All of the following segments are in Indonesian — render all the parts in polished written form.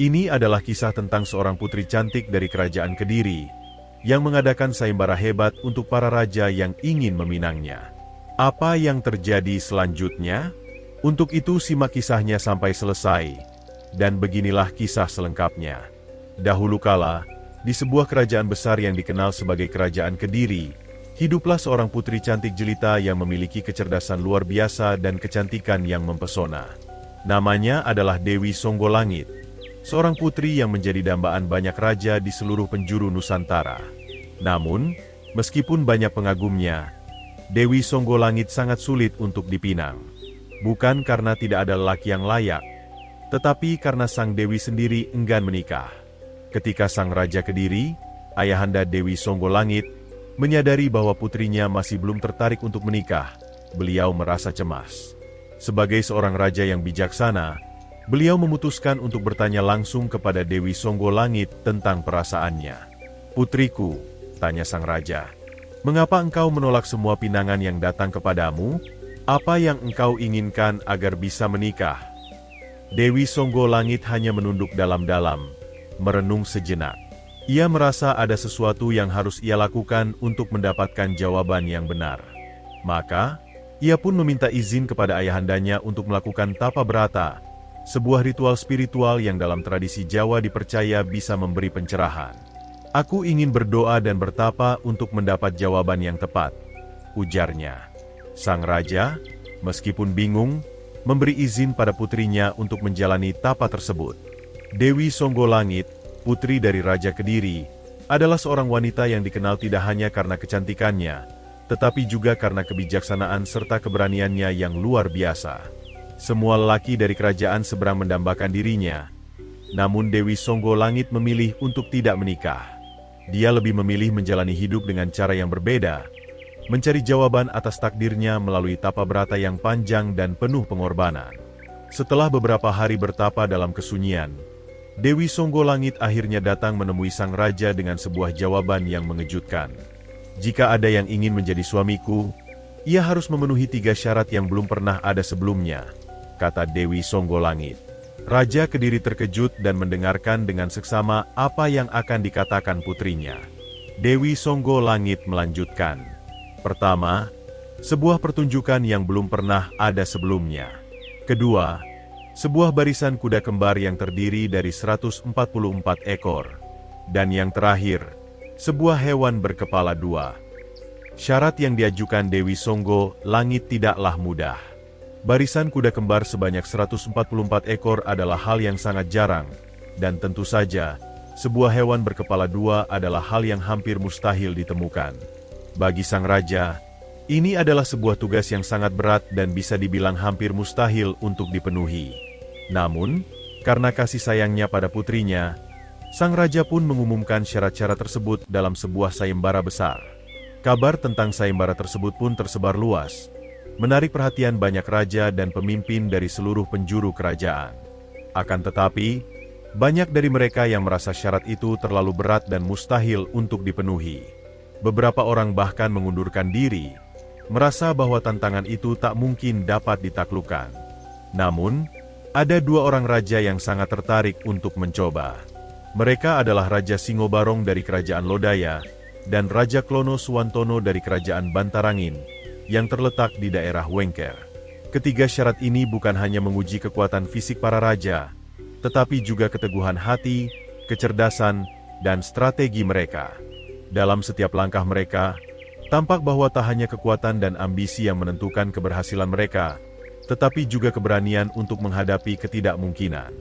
Ini adalah kisah tentang seorang putri cantik dari kerajaan Kediri, yang mengadakan sayembara hebat untuk para raja yang ingin meminangnya. Apa yang terjadi selanjutnya? Untuk itu simak kisahnya sampai selesai. Dan beginilah kisah selengkapnya. Dahulu kala, di sebuah kerajaan besar yang dikenal sebagai Kerajaan Kediri, hiduplah seorang putri cantik jelita yang memiliki kecerdasan luar biasa dan kecantikan yang mempesona. Namanya adalah Dewi Songgolangit, seorang putri yang menjadi dambaan banyak raja di seluruh penjuru Nusantara. Namun, meskipun banyak pengagumnya, Dewi Songgolangit sangat sulit untuk dipinang. Bukan karena tidak ada lelaki yang layak, tetapi karena sang Dewi sendiri enggan menikah. Ketika sang Raja Kediri, ayahanda Dewi Songgolangit, menyadari bahwa putrinya masih belum tertarik untuk menikah, beliau merasa cemas. Sebagai seorang raja yang bijaksana, beliau memutuskan untuk bertanya langsung kepada Dewi Songgolangit tentang perasaannya. "Putriku," tanya sang raja, "mengapa engkau menolak semua pinangan yang datang kepadamu? Apa yang engkau inginkan agar bisa menikah?" Dewi Songgolangit hanya menunduk dalam-dalam, merenung sejenak. Ia merasa ada sesuatu yang harus ia lakukan untuk mendapatkan jawaban yang benar. Maka, ia pun meminta izin kepada ayahandanya untuk melakukan tapa berata, sebuah ritual spiritual yang dalam tradisi Jawa dipercaya bisa memberi pencerahan. "Aku ingin berdoa dan bertapa untuk mendapat jawaban yang tepat," ujarnya. Sang raja, meskipun bingung, memberi izin pada putrinya untuk menjalani tapa tersebut. Dewi Songgolangit, putri dari Raja Kediri, adalah seorang wanita yang dikenal tidak hanya karena kecantikannya, tetapi juga karena kebijaksanaan serta keberaniannya yang luar biasa. Semua lelaki dari kerajaan seberang mendambakan dirinya, namun Dewi Songgolangit memilih untuk tidak menikah. Dia lebih memilih menjalani hidup dengan cara yang berbeda, mencari jawaban atas takdirnya melalui tapa berata yang panjang dan penuh pengorbanan. Setelah beberapa hari bertapa dalam kesunyian, Dewi Songgolangit akhirnya datang menemui sang raja dengan sebuah jawaban yang mengejutkan. "Jika ada yang ingin menjadi suamiku, ia harus memenuhi 3 syarat yang belum pernah ada sebelumnya," kata Dewi Songgolangit. Raja Kediri terkejut dan mendengarkan dengan seksama apa yang akan dikatakan putrinya. Dewi Songgolangit melanjutkan. "Pertama, sebuah pertunjukan yang belum pernah ada sebelumnya. Kedua, sebuah barisan kuda kembar yang terdiri dari 144 ekor. Dan yang terakhir, sebuah hewan berkepala 2. Syarat yang diajukan Dewi Songgolangit tidaklah mudah. Barisan kuda kembar sebanyak 144 ekor adalah hal yang sangat jarang, dan tentu saja, sebuah hewan berkepala 2 adalah hal yang hampir mustahil ditemukan. Bagi sang raja, ini adalah sebuah tugas yang sangat berat dan bisa dibilang hampir mustahil untuk dipenuhi. Namun, karena kasih sayangnya pada putrinya, sang raja pun mengumumkan syarat-syarat tersebut dalam sebuah sayembara besar. Kabar tentang sayembara tersebut pun tersebar luas, menarik perhatian banyak raja dan pemimpin dari seluruh penjuru kerajaan. Akan tetapi, banyak dari mereka yang merasa syarat itu terlalu berat dan mustahil untuk dipenuhi. Beberapa orang bahkan mengundurkan diri, merasa bahwa tantangan itu tak mungkin dapat ditaklukkan. Namun, ada 2 orang raja yang sangat tertarik untuk mencoba. Mereka adalah Raja Singobarong dari Kerajaan Lodaya dan Raja Klono Suwantono dari Kerajaan Bantarangin yang terletak di daerah Wengker. Ketiga syarat ini bukan hanya menguji kekuatan fisik para raja, tetapi juga keteguhan hati, kecerdasan, dan strategi mereka. Dalam setiap langkah mereka, tampak bahwa tak hanya kekuatan dan ambisi yang menentukan keberhasilan mereka, tetapi juga keberanian untuk menghadapi ketidakmungkinan.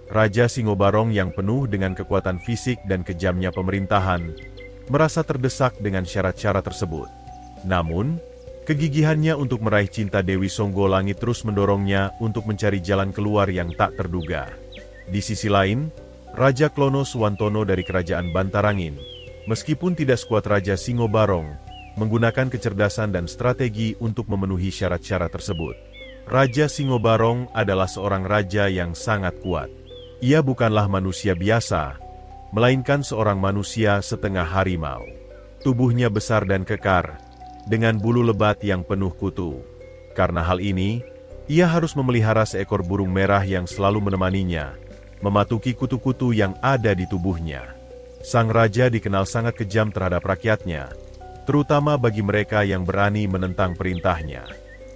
Raja Singobarong yang penuh dengan kekuatan fisik dan kejamnya pemerintahan, merasa terdesak dengan syarat-syarat tersebut. Namun, kegigihannya untuk meraih cinta Dewi Songgolangit terus mendorongnya untuk mencari jalan keluar yang tak terduga. Di sisi lain, Raja Klono Suwantono dari Kerajaan Bantarangin, meskipun tidak sekuat Raja Singobarong, menggunakan kecerdasan dan strategi untuk memenuhi syarat-syarat tersebut. Raja Singobarong adalah seorang raja yang sangat kuat. Ia bukanlah manusia biasa, melainkan seorang manusia setengah harimau. Tubuhnya besar dan kekar, dengan bulu lebat yang penuh kutu. Karena hal ini, ia harus memelihara seekor burung merah yang selalu menemaninya, mematuki kutu-kutu yang ada di tubuhnya. Sang raja dikenal sangat kejam terhadap rakyatnya, terutama bagi mereka yang berani menentang perintahnya.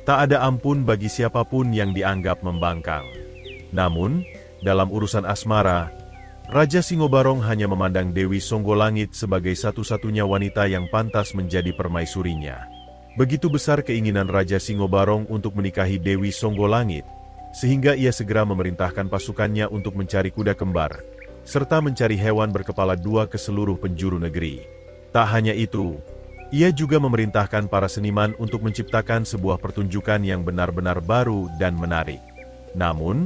Tak ada ampun bagi siapapun yang dianggap membangkang. Namun, dalam urusan asmara, Raja Singobarong hanya memandang Dewi Songgolangit sebagai satu-satunya wanita yang pantas menjadi permaisurinya. Begitu besar keinginan Raja Singobarong untuk menikahi Dewi Songgolangit, sehingga ia segera memerintahkan pasukannya untuk mencari kuda kembar, serta mencari hewan berkepala dua ke seluruh penjuru negeri. Tak hanya itu, ia juga memerintahkan para seniman untuk menciptakan sebuah pertunjukan yang benar-benar baru dan menarik. Namun,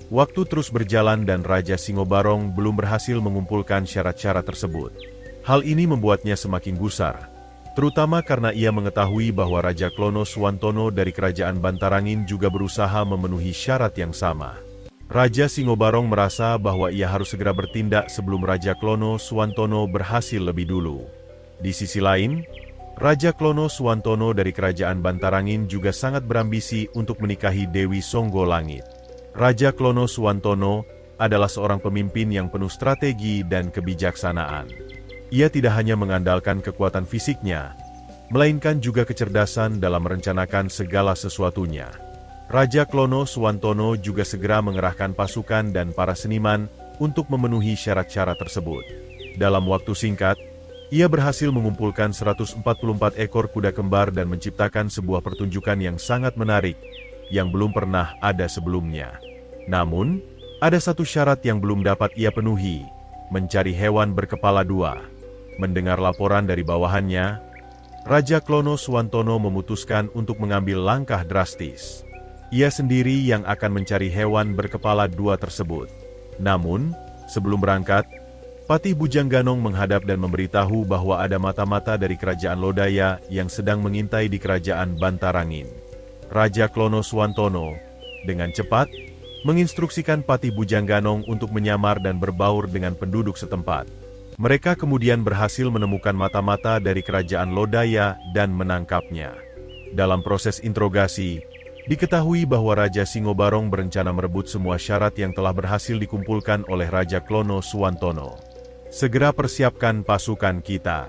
waktu terus berjalan dan Raja Singobarong belum berhasil mengumpulkan syarat-syarat tersebut. Hal ini membuatnya semakin gusar, terutama karena ia mengetahui bahwa Raja Klono Suwantono dari Kerajaan Bantarangin juga berusaha memenuhi syarat yang sama. Raja Singobarong merasa bahwa ia harus segera bertindak sebelum Raja Klono Suwantono berhasil lebih dulu. Di sisi lain, Raja Klono Suwantono dari Kerajaan Bantarangin juga sangat berambisi untuk menikahi Dewi Songgolangit. Raja Klono Suwantono adalah seorang pemimpin yang penuh strategi dan kebijaksanaan. Ia tidak hanya mengandalkan kekuatan fisiknya, melainkan juga kecerdasan dalam merencanakan segala sesuatunya. Raja Klono Suwantono juga segera mengerahkan pasukan dan para seniman untuk memenuhi syarat-syarat tersebut. Dalam waktu singkat, ia berhasil mengumpulkan 144 ekor kuda kembar dan menciptakan sebuah pertunjukan yang sangat menarik, yang belum pernah ada sebelumnya. Namun, ada satu syarat yang belum dapat ia penuhi, mencari hewan berkepala dua. Mendengar laporan dari bawahannya, Raja Klono Suwantono memutuskan untuk mengambil langkah drastis. Ia sendiri yang akan mencari hewan berkepala dua tersebut. Namun, sebelum berangkat, Patih Bujangganong menghadap dan memberitahu bahwa ada mata-mata dari Kerajaan Lodaya yang sedang mengintai di Kerajaan Bantarangin. Raja Klono Suwantono, dengan cepat, menginstruksikan Patih Bujangganong untuk menyamar dan berbaur dengan penduduk setempat. Mereka kemudian berhasil menemukan mata-mata dari Kerajaan Lodaya dan menangkapnya. Dalam proses interogasi, diketahui bahwa Raja Singobarong berencana merebut semua syarat yang telah berhasil dikumpulkan oleh Raja Klono Suwantono. Segera persiapkan pasukan kita.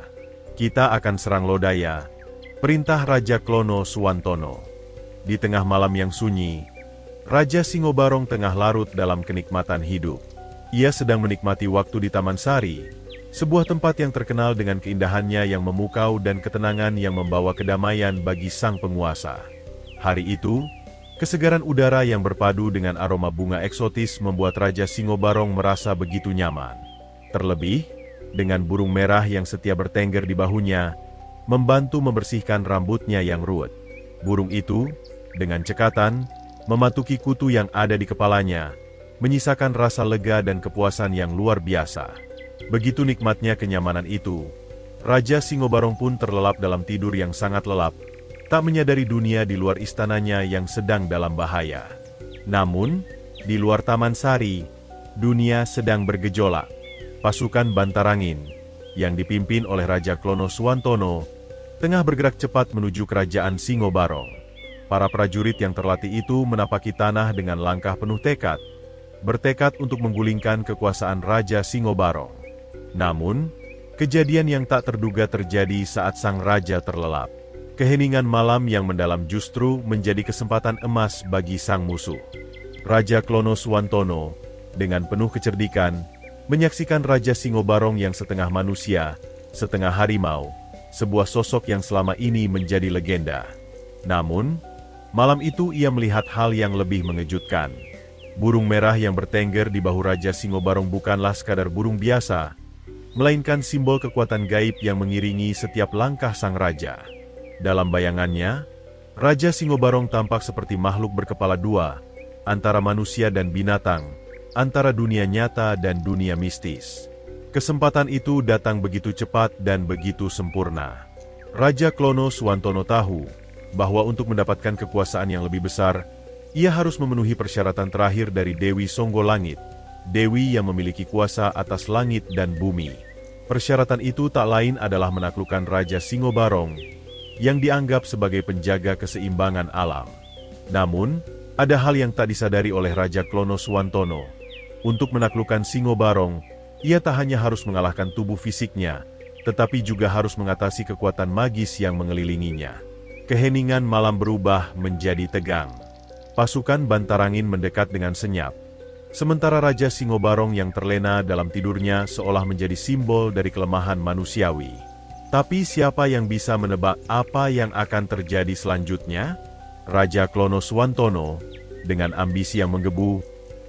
Kita akan serang Lodaya. Perintah Raja Klono Suwantono. Di tengah malam yang sunyi, Raja Singobarong tengah larut dalam kenikmatan hidup. Ia sedang menikmati waktu di Taman Sari, sebuah tempat yang terkenal dengan keindahannya yang memukau dan ketenangan yang membawa kedamaian bagi sang penguasa. Hari itu, kesegaran udara yang berpadu dengan aroma bunga eksotis membuat Raja Singobarong merasa begitu nyaman. Terlebih, dengan burung merah yang setia bertengger di bahunya, membantu membersihkan rambutnya yang ruwet. Burung itu, dengan cekatan, mematuki kutu yang ada di kepalanya, menyisakan rasa lega dan kepuasan yang luar biasa. Begitu nikmatnya kenyamanan itu, Raja Singobarong pun terlelap dalam tidur yang sangat lelap, tak menyadari dunia di luar istananya yang sedang dalam bahaya. Namun, di luar Taman Sari, dunia sedang bergejolak. Pasukan Bantarangin, yang dipimpin oleh Raja Klono Suwantono, tengah bergerak cepat menuju Kerajaan Singobarong. Para prajurit yang terlatih itu menapaki tanah dengan langkah penuh tekad, bertekad untuk menggulingkan kekuasaan Raja Singobarong. Namun, kejadian yang tak terduga terjadi saat sang raja terlelap. Keheningan malam yang mendalam justru menjadi kesempatan emas bagi sang musuh. Raja Klono Suwantono, dengan penuh kecerdikan, menyaksikan Raja Singobarong yang setengah manusia, setengah harimau, sebuah sosok yang selama ini menjadi legenda. Namun, malam itu ia melihat hal yang lebih mengejutkan. Burung merah yang bertengger di bahu Raja Singobarong bukanlah sekadar burung biasa, melainkan simbol kekuatan gaib yang mengiringi setiap langkah sang raja. Dalam bayangannya, Raja Singobarong tampak seperti makhluk berkepala dua, antara manusia dan binatang, antara dunia nyata dan dunia mistis. Kesempatan itu datang begitu cepat dan begitu sempurna. Raja Klono Suwantono tahu bahwa untuk mendapatkan kekuasaan yang lebih besar, ia harus memenuhi persyaratan terakhir dari Dewi Songgolangit, Dewi yang memiliki kuasa atas langit dan bumi. Persyaratan itu tak lain adalah menaklukkan Raja Singobarong, yang dianggap sebagai penjaga keseimbangan alam. Namun, ada hal yang tak disadari oleh Raja Klono Suwantono. Untuk menaklukkan Singo Barong, ia tak hanya harus mengalahkan tubuh fisiknya, tetapi juga harus mengatasi kekuatan magis yang mengelilinginya. Keheningan malam berubah menjadi tegang. Pasukan Bantarangin mendekat dengan senyap. Sementara Raja Singo Barong yang terlena dalam tidurnya seolah menjadi simbol dari kelemahan manusiawi. Tapi siapa yang bisa menebak apa yang akan terjadi selanjutnya? Raja Klono Suwantono, dengan ambisi yang menggebu,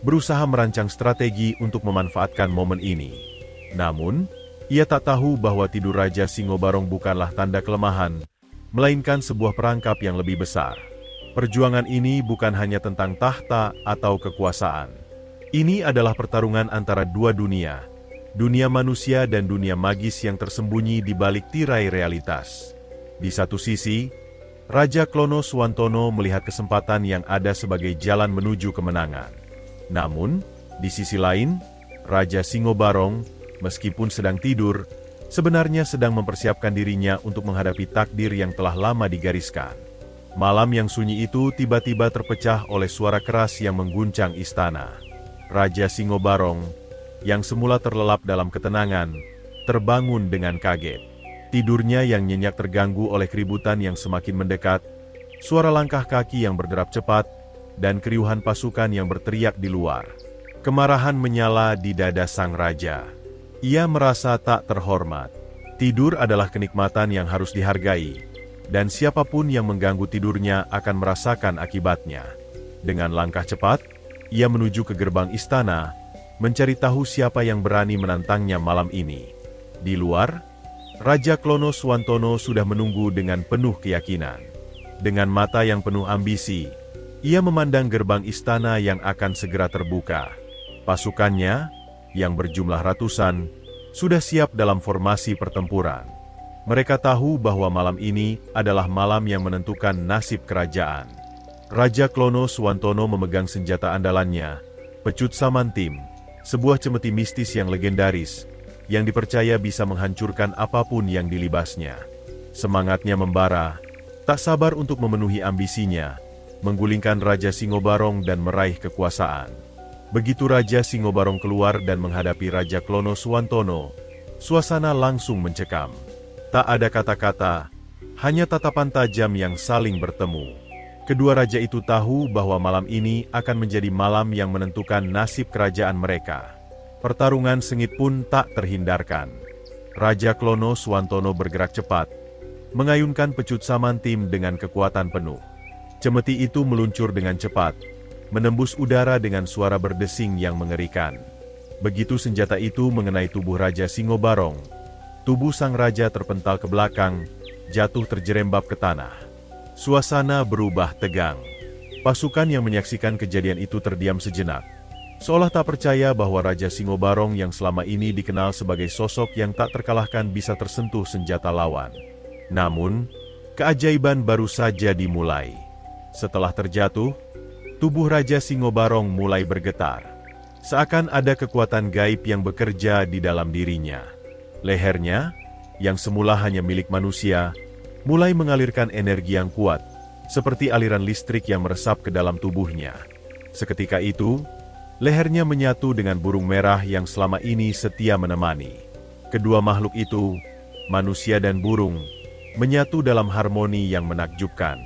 berusaha merancang strategi untuk memanfaatkan momen ini. Namun, ia tak tahu bahwa tidur Raja Singo Barong bukanlah tanda kelemahan, melainkan sebuah perangkap yang lebih besar. Perjuangan ini bukan hanya tentang tahta atau kekuasaan. Ini adalah pertarungan antara dua dunia, dunia manusia dan dunia magis yang tersembunyi di balik tirai realitas. Di satu sisi, Raja Klono Suwantono melihat kesempatan yang ada sebagai jalan menuju kemenangan. Namun, di sisi lain, Raja Singo Barong, meskipun sedang tidur, sebenarnya sedang mempersiapkan dirinya untuk menghadapi takdir yang telah lama digariskan. Malam yang sunyi itu tiba-tiba terpecah oleh suara keras yang mengguncang istana. Raja Singo Barong, yang semula terlelap dalam ketenangan, terbangun dengan kaget. Tidurnya yang nyenyak terganggu oleh keributan yang semakin mendekat, suara langkah kaki yang berderap cepat, dan keriuhan pasukan yang berteriak di luar. Kemarahan menyala di dada sang raja. Ia merasa tak terhormat. Tidur adalah kenikmatan yang harus dihargai, dan siapapun yang mengganggu tidurnya akan merasakan akibatnya. Dengan langkah cepat, ia menuju ke gerbang istana, mencari tahu siapa yang berani menantangnya malam ini. Di luar, Raja Klono Suwantono sudah menunggu dengan penuh keyakinan. Dengan mata yang penuh ambisi, ia memandang gerbang istana yang akan segera terbuka. Pasukannya, yang berjumlah ratusan, sudah siap dalam formasi pertempuran. Mereka tahu bahwa malam ini adalah malam yang menentukan nasib kerajaan. Raja Klono Suwantono memegang senjata andalannya, Pecut Samantim, sebuah cemeti mistis yang legendaris, yang dipercaya bisa menghancurkan apapun yang dilibasnya. Semangatnya membara, tak sabar untuk memenuhi ambisinya, menggulingkan Raja Singo Barong dan meraih kekuasaan. Begitu Raja Singo Barong keluar dan menghadapi Raja Klono Suwantono, suasana langsung mencekam. Tak ada kata-kata, hanya tatapan tajam yang saling bertemu. Kedua raja itu tahu bahwa malam ini akan menjadi malam yang menentukan nasib kerajaan mereka. Pertarungan sengit pun tak terhindarkan. Raja Klono Suwantono bergerak cepat, mengayunkan Pecut Samantim dengan kekuatan penuh. Cemeti itu meluncur dengan cepat, menembus udara dengan suara berdesing yang mengerikan. Begitu senjata itu mengenai tubuh Raja Singo Barong, tubuh sang raja terpental ke belakang, jatuh terjerembab ke tanah. Suasana berubah tegang. Pasukan yang menyaksikan kejadian itu terdiam sejenak, seolah tak percaya bahwa Raja Singo Barong yang selama ini dikenal sebagai sosok yang tak terkalahkan bisa tersentuh senjata lawan. Namun, keajaiban baru saja dimulai. Setelah terjatuh, tubuh Raja Singo Barong mulai bergetar. Seakan ada kekuatan gaib yang bekerja di dalam dirinya. Lehernya, yang semula hanya milik manusia, mulai mengalirkan energi yang kuat, seperti aliran listrik yang meresap ke dalam tubuhnya. Seketika itu, lehernya menyatu dengan burung merah yang selama ini setia menemani. Kedua makhluk itu, manusia dan burung, menyatu dalam harmoni yang menakjubkan.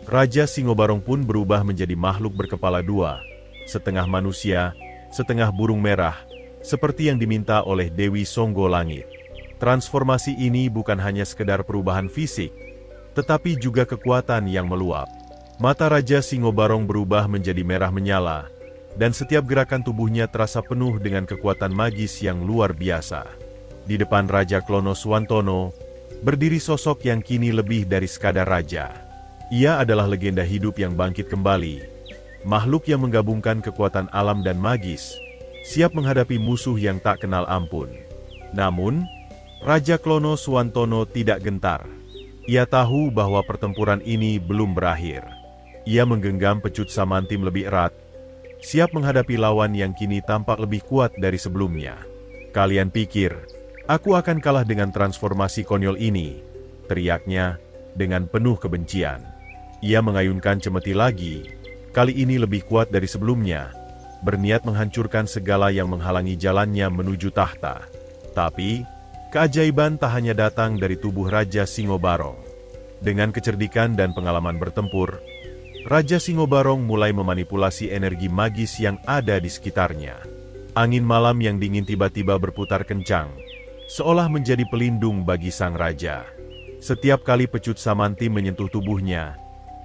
Raja Singo Barong pun berubah menjadi makhluk berkepala dua, setengah manusia, setengah burung merah, seperti yang diminta oleh Dewi Songgo Langit. Transformasi ini bukan hanya sekedar perubahan fisik, tetapi juga kekuatan yang meluap. Mata Raja Singo Barong berubah menjadi merah menyala, dan setiap gerakan tubuhnya terasa penuh dengan kekuatan magis yang luar biasa. Di depan Raja Klono Suwantono, berdiri sosok yang kini lebih dari sekadar raja. Ia adalah legenda hidup yang bangkit kembali, makhluk yang menggabungkan kekuatan alam dan magis, siap menghadapi musuh yang tak kenal ampun. Namun, Raja Klono Suwantono tidak gentar. Ia tahu bahwa pertempuran ini belum berakhir. Ia menggenggam Pecut Samantim lebih erat, siap menghadapi lawan yang kini tampak lebih kuat dari sebelumnya. "Kalian pikir, aku akan kalah dengan transformasi konyol ini?" teriaknya dengan penuh kebencian. Ia mengayunkan cemeti lagi, kali ini lebih kuat dari sebelumnya, berniat menghancurkan segala yang menghalangi jalannya menuju tahta. Tapi, keajaiban tak hanya datang dari tubuh Raja Singobarong. Dengan kecerdikan dan pengalaman bertempur, Raja Singobarong mulai memanipulasi energi magis yang ada di sekitarnya. Angin malam yang dingin tiba-tiba berputar kencang, seolah menjadi pelindung bagi sang raja. Setiap kali pecut Samanti menyentuh tubuhnya,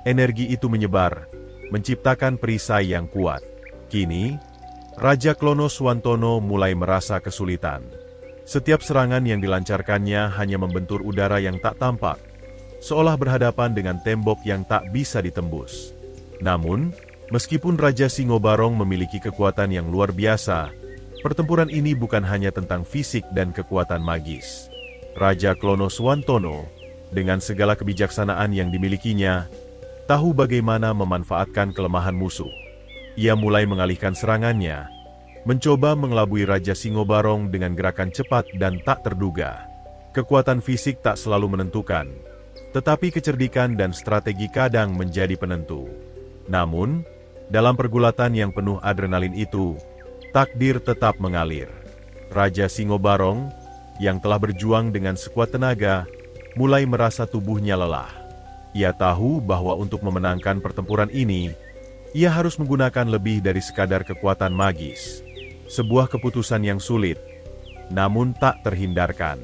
energi itu menyebar, menciptakan perisai yang kuat. Kini, Raja Klono Suwantono mulai merasa kesulitan. Setiap serangan yang dilancarkannya hanya membentur udara yang tak tampak, seolah berhadapan dengan tembok yang tak bisa ditembus. Namun, meskipun Raja Singobarong memiliki kekuatan yang luar biasa, pertempuran ini bukan hanya tentang fisik dan kekuatan magis. Raja Klono Suwantono, dengan segala kebijaksanaan yang dimilikinya, tahu bagaimana memanfaatkan kelemahan musuh. Ia mulai mengalihkan serangannya, mencoba mengelabui Raja Singobarong dengan gerakan cepat dan tak terduga. Kekuatan fisik tak selalu menentukan, tetapi kecerdikan dan strategi kadang menjadi penentu. Namun, dalam pergulatan yang penuh adrenalin itu, takdir tetap mengalir. Raja Singobarong, yang telah berjuang dengan sekuat tenaga, mulai merasa tubuhnya lelah. Ia tahu bahwa untuk memenangkan pertempuran ini, ia harus menggunakan lebih dari sekadar kekuatan magis. Sebuah keputusan yang sulit, namun tak terhindarkan.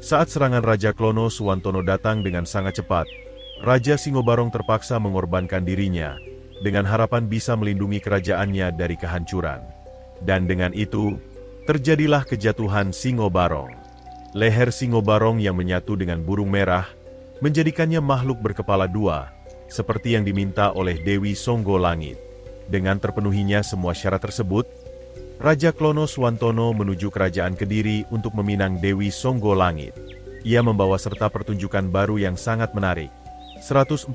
Saat serangan Raja Klono Suwantono datang dengan sangat cepat, Raja Singobarong terpaksa mengorbankan dirinya, dengan harapan bisa melindungi kerajaannya dari kehancuran. Dan dengan itu, terjadilah kejatuhan Singobarong. Leher Singobarong yang menyatu dengan burung merah, menjadikannya makhluk berkepala dua, seperti yang diminta oleh Dewi Songgo Langit. Dengan terpenuhinya semua syarat tersebut, Raja Klono Suwantono menuju kerajaan Kediri untuk meminang Dewi Songgo Langit. Ia membawa serta pertunjukan baru yang sangat menarik. 144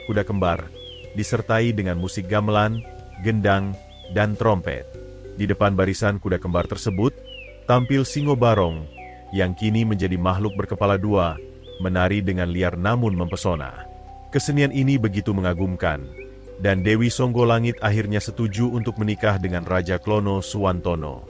kuda kembar, disertai dengan musik gamelan, gendang, dan trompet. Di depan barisan kuda kembar tersebut, tampil Singobarong, yang kini menjadi makhluk berkepala dua, menari dengan liar namun mempesona. Kesenian ini begitu mengagumkan, dan Dewi Songgo Langit akhirnya setuju untuk menikah dengan Raja Klono Suwantono.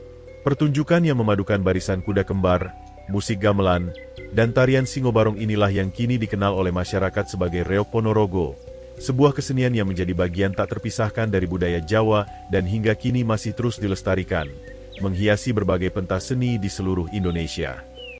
Pertunjukan yang memadukan barisan kuda kembar, musik gamelan, dan tarian Singobarong inilah yang kini dikenal oleh masyarakat sebagai Reok Ponorogo, sebuah kesenian yang menjadi bagian tak terpisahkan dari budaya Jawa dan hingga kini masih terus dilestarikan, menghiasi berbagai pentas seni di seluruh Indonesia.